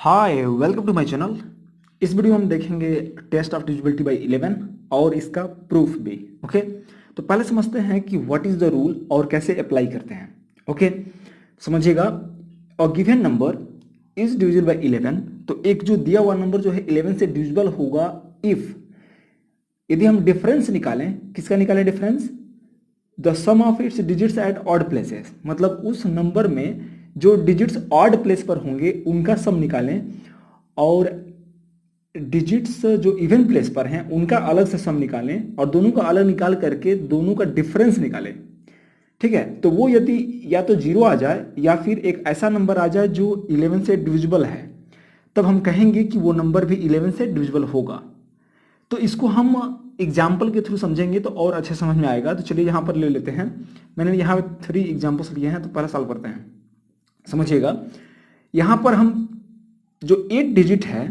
Hi welcome to my channel. इस video में हम देखेंगे टेस्ट ऑफ डिविजिबिलिटी बाय 11 और इसका प्रूफ भी। ओके, तो पहले समझते हैं कि व्हाट इज द रूल और कैसे अप्लाई करते हैं। ओके, समझिएगा। A given number is divisible by 11, तो एक जो दिया हुआ नंबर जो है 11 से डिविजिबल होगा इफ, यदि हम डिफरेंस निकालें। किसका निकालें difference? The sum of its digits at odd places, मतलब उस नंबर में जो डिजिट्स ऑड प्लेस पर होंगे उनका सम निकालें, और डिजिट्स जो इवन प्लेस पर हैं उनका अलग से सम निकालें, और दोनों का अलग निकाल करके दोनों का डिफरेंस निकालें। ठीक है, तो वो यदि या तो जीरो आ जाए या फिर एक ऐसा नंबर आ जाए जो 11 से डिविजिबल है, तब हम कहेंगे कि वो नंबर भी 11 से डिविजिबल होगा। तो इसको हम एग्जाम्पल के थ्रू समझेंगे तो और अच्छे समझ में आएगा। तो चलिए यहाँ पर ले लेते हैं। मैंने यहाँ 3 एग्जाम्पल्स लिए हैं, तो पहला सॉल्व करते हैं। समझिएगा, यहाँ पर हम जो 8 डिजिट है,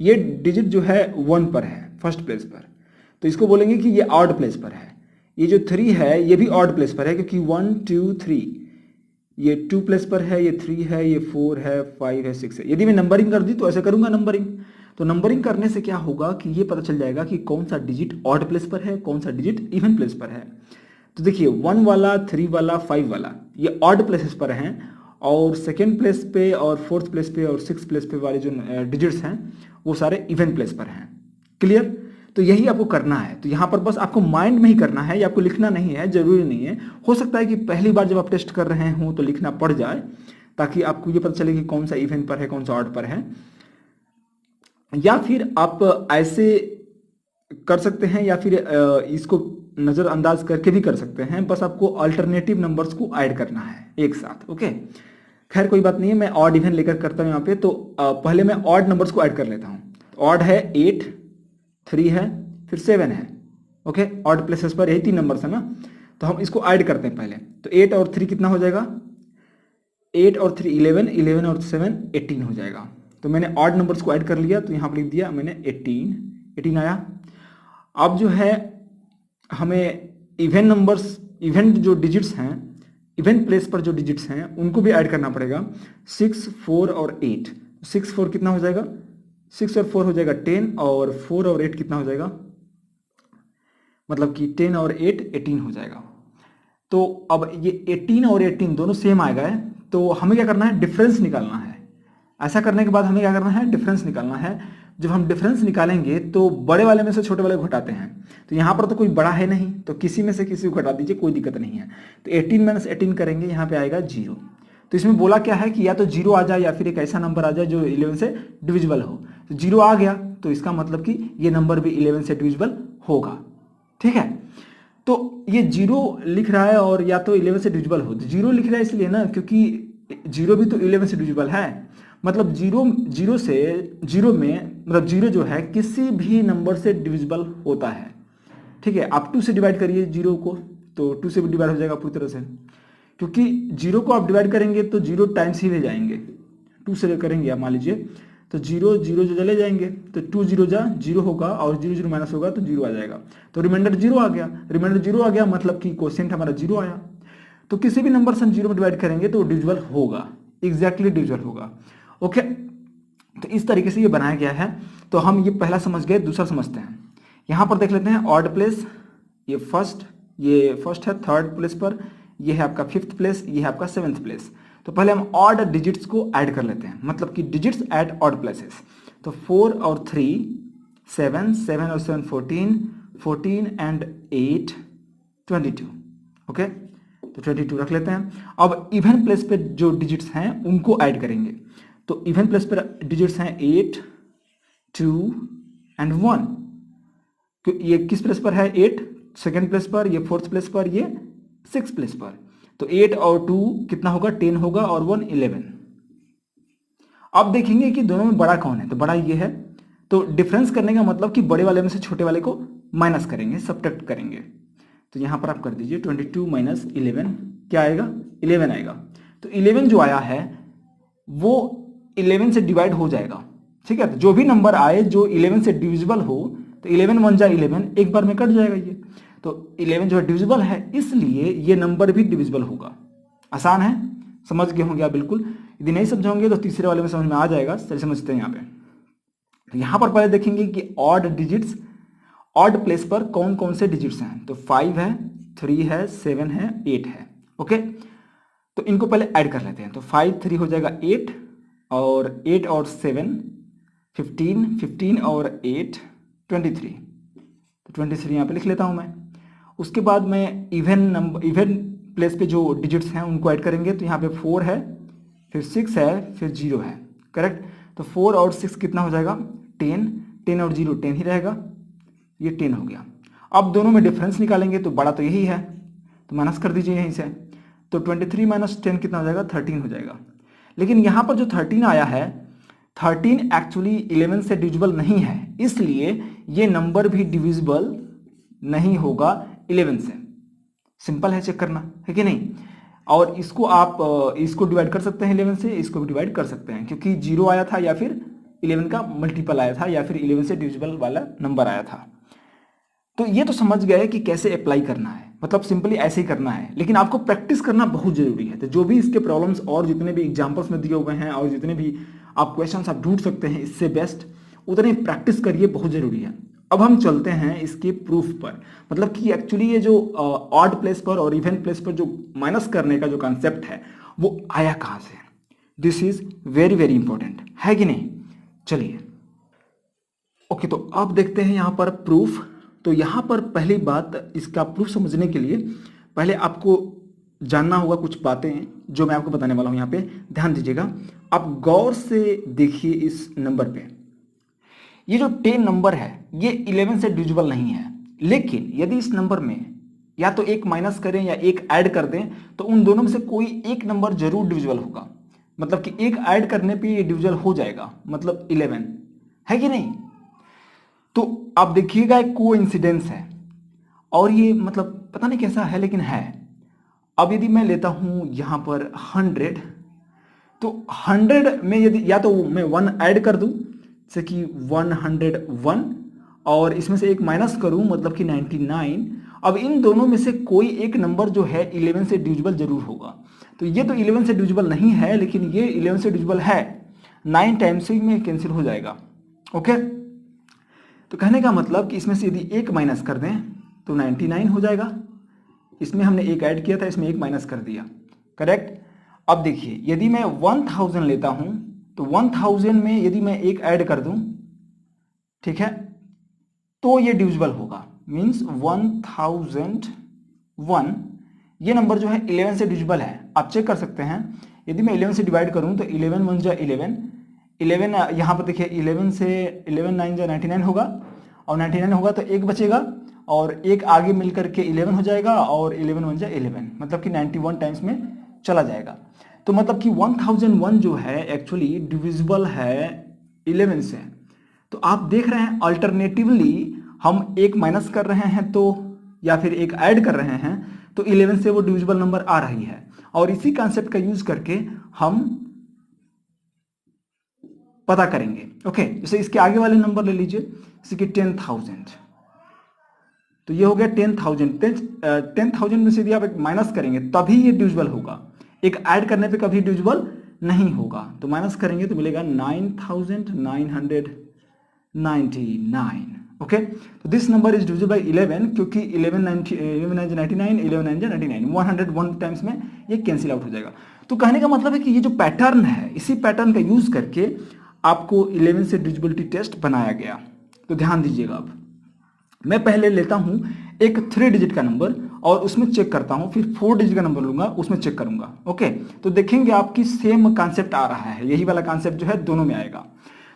ये डिजिट जो है 1 पर है, फर्स्ट प्लेस पर, तो इसको बोलेंगे कि ये ऑड प्लेस पर है। ये जो 3 है ये भी ऑड प्लेस पर है, क्योंकि 1 2 3 ये 2 प्लेस पर है, ये 3 है, ये 4 है, 5 है, 6 है। यदि मैं नंबरिंग कर दी तो ऐसे करूंगा नंबरिंग, तो नंबरिंग करने से क्या होगा कि ये पता चल जाएगा कि कौन सा डिजिट ऑड प्लेस पर है, कौन सा डिजिट इवन प्लेस पर है। तो देखिए 1 वाला, 3 वाला, 5 वाला ये ऑड प्लेसेस पर हैं, और सेकेंड प्लेस पे और फोर्थ प्लेस पे और 6th प्लेस पे वाले जो डिजिट्स हैं वो सारे इवन प्लेस पर हैं। क्लियर? तो यही आपको करना है। तो यहाँ पर बस आपको माइंड में ही करना है, या आपको लिखना नहीं है, जरूरी नहीं है। हो सकता है कि पहली बार जब आप टेस्ट कर रहे हो तो लिखना पड़ जाए, ताकि आपको ये पता चले कि कौन सा इवन पर है, कौन सा ऑड पर है। या फिर आप ऐसे कर सकते हैं, या फिर इसको नजरअंदाज करके भी कर सकते हैं। बस आपको अल्टरनेटिव नंबर्स को ऐड करना है एक साथ। ओके, खैर कोई बात नहीं है, मैं ऑड इवन लेकर करता हूं यहाँ पे। तो पहले मैं ऑड नंबर्स को ऐड कर लेता हूं। ऑड है 8, 3 है, फिर 7 है। ओके, ऑड प्लेसेस पर यही 3 नंबर्स है ना, तो हम इसको ऐड करते हैं पहले। तो 8 और 3 कितना हो जाएगा? 8 और 3 11, 11 और 7 18 हो जाएगा। तो मैंने ऑड नंबर्स को ऐड कर लिया, तो यहाँ पर लिख दिया मैंने 18 आया। अब जो है हमें इवन नंबर्स, इवन जो डिजिट्स हैं, इवन प्लेस पर जो डिजिट्स हैं उनको भी ऐड करना पड़ेगा। 6, 4 और 8। 6 4 कितना हो जाएगा? 6 और 4 हो जाएगा 10, और 4 और 8 कितना हो जाएगा? मतलब कि 10 और 8 18 हो जाएगा। तो अब ये 18 और 18 दोनों सेम आ गए, तो हमें क्या करना है? डिफरेंस निकालना है। ऐसा करने के बाद हमें क्या करना है? डिफरेंस निकालना है। जब हम डिफरेंस निकालेंगे तो बड़े वाले में से छोटे वाले को घटाते हैं। तो यहाँ पर तो कोई बड़ा है नहीं, तो किसी में से किसी को घटा दीजिए, कोई दिक्कत नहीं है। तो 18 - 18 करेंगे, यहाँ पे आएगा 0। तो इसमें बोला क्या है कि या तो 0 आ जाए या फिर एक ऐसा नंबर आ जाए जो 11 से डिविजिबल हो। तो 0 आ गया, तो इसका मतलब कि ये नंबर भी 11 से डिविजिबल होगा। ठीक है, तो ये 0 लिख रहा है और या तो 11 से डिविजिबल हो। 0 लिख रहा है इसलिए ना, क्योंकि 0 भी तो 11 से डिविजिबल है। मतलब 0 से 0 में, मतलब 0 जो है किसी भी नंबर से डिविजिबल होता है। ठीक है, आप 2 से डिवाइड करिए 0 को, तो 2 से भी डिवाइड हो जाएगा पूरी तरह से, क्योंकि 0 को आप डिवाइड करेंगे तो 0 टाइम्स ही ले जाएंगे। 2 से करेंगे आप, मान लीजिए, तो 0 0 जो चले जाएंगे, तो 2 0 जा 0 होगा, और 0 0 माइनस होगा तो 0 आ जाएगा। तो रिमाइंडर 0 आ गया। रिमाइंडर 0 आ गया मतलब कि क्वोशिएंट हमारा 0 आया। तो किसी भी नंबर से हम 0 में डिवाइड करेंगे तो डिविजिबल होगा, एग्जैक्टली डिविजिबल होगा। ओके, तो इस तरीके से ये बनाया गया है। तो हम ये पहला समझ गए। दूसरा समझते हैं। यहाँ पर देख लेते हैं ऑड प्लेस, ये फर्स्ट है 3rd प्लेस पर, ये है आपका 5th प्लेस, ये है आपका 7th प्लेस। तो पहले हम ऑड डिजिट्स को ऐड कर लेते हैं, मतलब कि डिजिट्स एट ऑड प्लेसेस। तो 4 और 3 7, 7 और 7 14, 14 एंड 8 22। ओके, तो 22 रख लेते हैं। अब इवन प्लेस पे जो डिजिट्स हैं उनको ऐड करेंगे। तो इवन प्लेस पर डिजिट्स हैं 8, 2 एंड 1। ये किस प्लेस पर है? 8 सेकेंड प्लेस पर, ये 4th प्लेस पर, ये 6th प्लेस पर। तो 8 और 2 कितना होगा? 10 होगा, और 1 11। अब देखेंगे कि दोनों में बड़ा कौन है, तो बड़ा ये है। तो डिफरेंस करने का मतलब कि बड़े वाले में से छोटे वाले को माइनस करेंगे, सब्ट्रैक्ट करेंगे। तो यहां पर आप कर दीजिए 22 - 11 क्या आएगा? 11 आएगा। तो 11 जो आया है वो 11 से डिवाइड हो जाएगा। ठीक है, तो जो भी नंबर आए जो 11 से डिविजिबल हो, तो 11 1 जा 11, एक बार में कट जाएगा ये। तो 11 जो है डिविजिबल है, इसलिए ये नंबर भी डिविजिबल होगा। आसान है, समझ गए होंगे आप बिल्कुल। यदि नहीं समझोगे तो तीसरे वाले में समझ में आ जाएगा। चलिए समझते हैं यहाँ पे। तो यहाँ पर पहले देखेंगे कि ऑड डिजिट्स, ऑड प्लेस पर कौन कौन से डिजिट्स हैं। तो 5 है, 3 है, 7 है, 8 है। ओके, तो इनको पहले ऐड कर लेते हैं। तो 5 3 हो जाएगा 8, और 8 और 7 15, 15 और 8 23। तो 23 यहाँ पे लिख लेता हूँ मैं। उसके बाद मैं इवन नंबर, इवन प्लेस पे जो डिजिट्स हैं उनको ऐड करेंगे। तो यहाँ पे 4 है, फिर 6 है, फिर 0 है। करेक्ट। तो 4 और 6 कितना हो जाएगा 10, 10 और 0 10 ही रहेगा, ये 10 हो गया। अब दोनों में डिफरेंस निकालेंगे तो बड़ा तो यही है, तो माइनस कर दीजिए यहीं से। तो 23 माइनस 10 कितना हो जाएगा 13 हो जाएगा। लेकिन यहाँ पर जो 13 आया है, 13 एक्चुअली 11 से डिविजिबल नहीं है, इसलिए ये नंबर भी डिविजिबल नहीं होगा 11 से। सिंपल है चेक करना, है कि नहीं। और इसको आप इसको डिवाइड कर सकते हैं 11 से, इसको भी डिवाइड कर सकते हैं, क्योंकि 0 आया था या फिर 11 का मल्टीपल आया था या फिर 11 से डिविजिबल वाला नंबर आया था। तो ये तो समझ गए कि कैसे अप्लाई करना है, मतलब सिंपली ऐसे ही करना है। लेकिन आपको प्रैक्टिस करना बहुत जरूरी है। तो जो भी इसके प्रॉब्लम्स और जितने भी एग्जांपल्स में दिए हुए हैं और जितने भी आप क्वेश्चंस आप ढूंढ सकते हैं इससे बेस्ट, उतने प्रैक्टिस करिए, बहुत जरूरी है। अब हम चलते हैं इसके प्रूफ पर, मतलब कि एक्चुअली ये जो ऑड प्लेस पर और इवन प्लेस पर जो माइनस करने का जो कॉन्सेप्ट है वो आया कहां से। This is very very important, है कि नहीं। चलिए ओके, तो अब देखते हैं यहां पर प्रूफ। तो यहां पर पहली बात, इसका प्रूफ समझने के लिए पहले आपको जानना होगा कुछ बातें जो मैं आपको बताने वाला हूं। यहां पे ध्यान दीजिएगा, आप गौर से देखिए इस नंबर पे। ये जो 10 नंबर है ये 11 से डिविजिबल नहीं है, लेकिन यदि इस नंबर में या तो एक माइनस करें या एक ऐड कर दें तो उन दोनों में से कोई एक नंबर जरूर डिविजिबल होगा। मतलब कि एक ऐड करने पे ये डिविजिबल हो जाएगा, मतलब 11, है कि नहीं। तो आप देखिएगा एक कोइंसिडेंस है, और ये मतलब पता नहीं कैसा है लेकिन है। अब यदि मैं लेता हूं यहां पर 100, तो 100 में यदि या तो मैं 1 ऐड कर दूं जैसे कि 101, और इसमें से एक माइनस करूं मतलब कि 99। अब इन दोनों में से कोई एक नंबर जो है 11 से डिविजिबल जरूर होगा। तो ये तो 11 से डिविजिबल नहीं है, लेकिन ये 11 से डिविजिबल है। 9 टाइम्स से में कैंसिल हो जाएगा। ओके, तो कहने का मतलब कि इसमें से यदि एक माइनस कर दें तो 99 हो जाएगा। इसमें हमने एक ऐड किया था, इसमें एक माइनस कर दिया। करेक्ट। अब देखिए यदि मैं 1000 लेता हूं तो 1000 में यदि मैं एक ऐड कर दूं, ठीक है, तो ये डिविजिबल होगा। मींस 1001, ये नंबर जो है 11 से डिविजिबल है। आप चेक कर सकते हैं, यदि मैं 11 से डिवाइड करूं तो 11 1 जा 11, 11 यहाँ पर देखिए 11 से 11 9 जा 99 होगा, और 99 होगा तो एक बचेगा, और एक आगे मिलकर के 11 हो जाएगा, और 11 1 जा 11, मतलब कि 91 टाइम्स में चला जाएगा। तो मतलब कि 1001 जो है एक्चुअली डिविजिबल है 11 से। तो आप देख रहे हैं अल्टरनेटिवली हम एक माइनस कर रहे हैं तो, या फिर एक ऐड कर रहे हैं तो 11 से वो डिविजिबल नंबर आ रही है। और इसी कॉन्सेप्ट का यूज करके हम पता करेंगे। ओके, जैसे इसके आगे वाले नंबर ले लीजिए, जैसे कि 10,000। तो ये हो गया 10,000। 10,000 में से यदि आप एक माइनस करेंगे तभी ये डिविजिबल होगा, एक ऐड करने पे कभी डिविजिबल नहीं होगा। तो माइनस करेंगे तो मिलेगा 9,999। ओके, तो this number is divisible by 11, क्योंकि 11 99, 11 99, 101 टाइम्स में ये कैंसिल आउट हो जाएगा। तो कहने का मतलब है कि ये जो पैटर्न है, इसी पैटर्न का यूज करके आपको 11 से डिविजिबिलिटी टेस्ट बनाया गया। तो ध्यान दीजिएगा। अब मैं पहले लेता हूं एक 3 डिजिट का नंबर और उसमें चेक करता हूं, फिर 4 डिजिट का नंबर लूंगा, उसमें चेक करूंगा। ओके, तो देखेंगे आपकी सेम कॉन्सेप्ट आ रहा है, यही वाला कॉन्सेप्ट जो है दोनों में आएगा।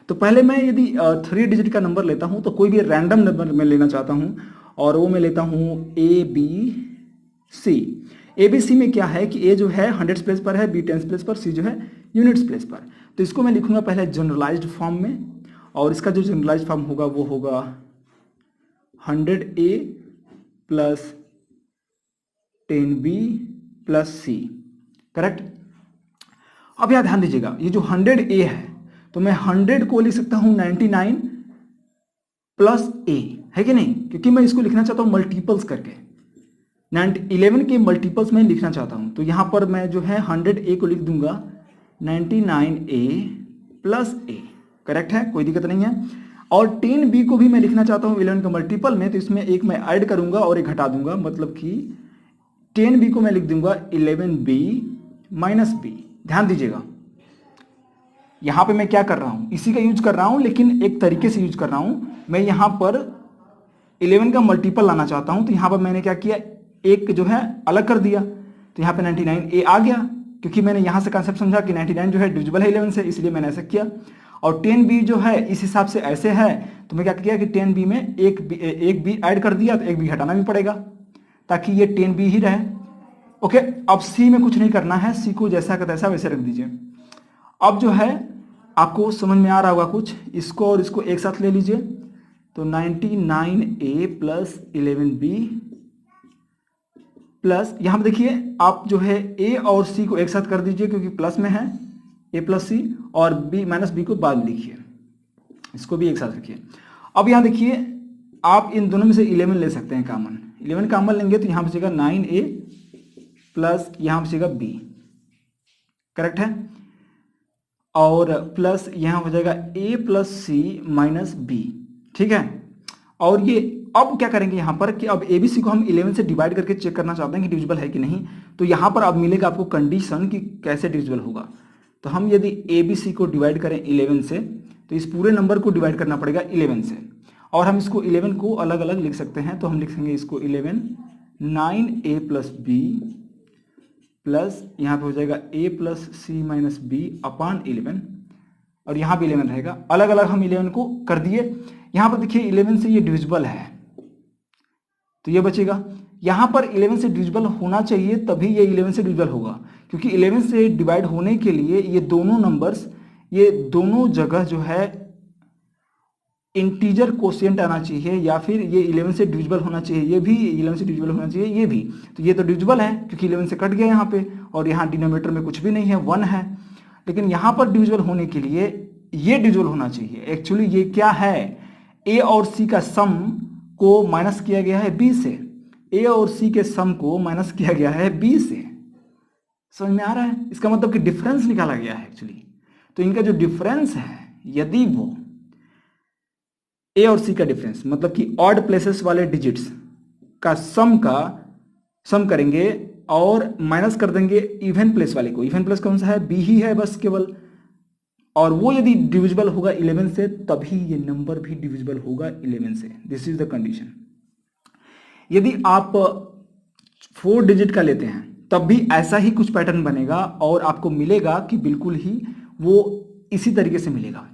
तो पहले मैं यदि 3 डिजिट का नंबर लेता हूं तो कोई भी रैंडम नंबर मैं लेना चाहता हूं, और वो मैं लेता हूं ABC। ABC में क्या है कि A जो है 100 प्लेस पर है, B 10 प्लेस पर, C जो है यूनिट्स प्लेस पर। तो इसको मैं लिखूंगा पहले जनरलाइज्ड फॉर्म में, और इसका जो जनरलाइज्ड फॉर्म होगा वो होगा 100A plus 10B plus C। Correct. अब यहां ध्यान दीजिएगा, ये जो 100A है तो मैं 100 को लिख सकता हूं 99 प्लस A, है कि नहीं, क्योंकि मैं इसको लिखना चाहता हूं मल्टीपल्स करके। 11 के मल्टीपल्स में लिखना चाहता हूं, तो यहां पर मैं जो है 100A को लिख दूंगा 99A प्लस ए, करेक्ट है, कोई दिक्कत नहीं है। और 10B को भी मैं लिखना चाहता हूँ 11 का मल्टीपल में, तो इसमें एक मैं ऐड करूंगा और एक घटा दूंगा, मतलब कि 10B को मैं लिख दूंगा 11B माइनस बी। ध्यान दीजिएगा यहां पे मैं क्या कर रहा हूं, इसी का यूज कर रहा हूं लेकिन एक तरीके से यूज कर रहा हूं। मैं यहां पर 11 का मल्टीपल लाना चाहता हूं, तो यहां पर मैंने क्या किया, एक जो है अलग कर दिया, तो यहां पे 99A आ गया, क्योंकि मैंने यहां से कंसेप्ट समझा कि 99 जो है डिविजिबल है 11 से, इसलिए मैंने ऐसा किया। और 10B जो है इस हिसाब से ऐसे है, तो मैं क्या किया कि 10B में एक बी ऐड कर दिया, तो एक बी हटाना भी पड़ेगा ताकि ये 10B ही रहे। ओके, अब C में कुछ नहीं करना है, C को जैसा का तैसा वैसे रख दीजिए। अब जो है आपको समझ में आ रहा होगा कुछ, इसको और इसको एक साथ ले लीजिए, तो 99A प्लस 11B प्लस, यहां पर देखिए आप जो है A और C को एक साथ कर दीजिए क्योंकि प्लस में है, A प्लस C, और B माइनस B को बाद लिखिए, इसको भी एक साथ रखिए। अब यहां देखिए आप इन दोनों में से 11 ले सकते हैं कॉमन, 11 कॉमन लेंगे तो यहां बचेगा 9A प्लस यहां बचेगा B, करेक्ट है, और प्लस यहां हो जाएगा A plus C minus B, ठीक है। और ये अब क्या करेंगे यहां पर कि अब ABC को हम 11 से डिवाइड करके चेक करना चाहते हैं कि डिविजिबल है कि नहीं, तो यहां पर अब मिलेगा आपको कंडीशन कि कैसे डिविजिबल होगा। तो हम यदि ABC को डिवाइड करें 11 से, तो इस पूरे नंबर को डिवाइड करना पड़ेगा 11 से, और हम इसको 11 को अलग अलग लिख सकते हैं, तो हम लिखेंगे इसको 11 9A प्लस B प्लस यहाँ पे हो जाएगा A plus C minus B अपान 11, और यहाँ भी 11 रहेगा, अलग अलग हम 11 को कर दिए। यहाँ पर देखिए 11 से ये डिविजिबल है, तो ये बचेगा। यहाँ पर 11 से डिविजिबल होना चाहिए तभी ये 11 से डिविजिबल होगा, क्योंकि 11 से डिवाइड होने के लिए ये दोनों नंबर्स, ये दोनों जगह जो है इंटीजर कोशिएंट आना चाहिए, या फिर ये 11 से डिविजिबल होना चाहिए, ये भी 11 से डिविजिबल होना चाहिए, ये भी, तो ये तो डिविजिबल है क्योंकि 11 से कट गया यहाँ पे, और यहाँ डिनोमिनेटर में कुछ भी नहीं है, 1 है। लेकिन यहाँ पर डिविजिबल होने के लिए ये डिविजिबल होना चाहिए। एक्चुअली ये क्या है, A और C का सम को माइनस किया गया है B से, A और C के सम को माइनस किया गया है B से, समझ में आ रहा है, इसका मतलब कि डिफरेंस निकाला गया है एक्चुअली। तो इनका जो डिफरेंस है, यदि वो A और C का डिफरेंस मतलब कि ऑड प्लेसेस वाले डिजिट्स का सम करेंगे और माइनस कर देंगे इवन प्लेस वाले को, इवन प्लेस कौन सा है, B ही है बस केवल, और वो यदि डिविजिबल होगा 11 से तभी ये नंबर भी डिविजिबल होगा 11 से। This is the condition. यदि आप 4 डिजिट का लेते हैं तब भी ऐसा ही कुछ पैटर्न बनेगा और आपको मिलेगा कि बिल्कुल ही वो इसी तरीके से मिलेगा।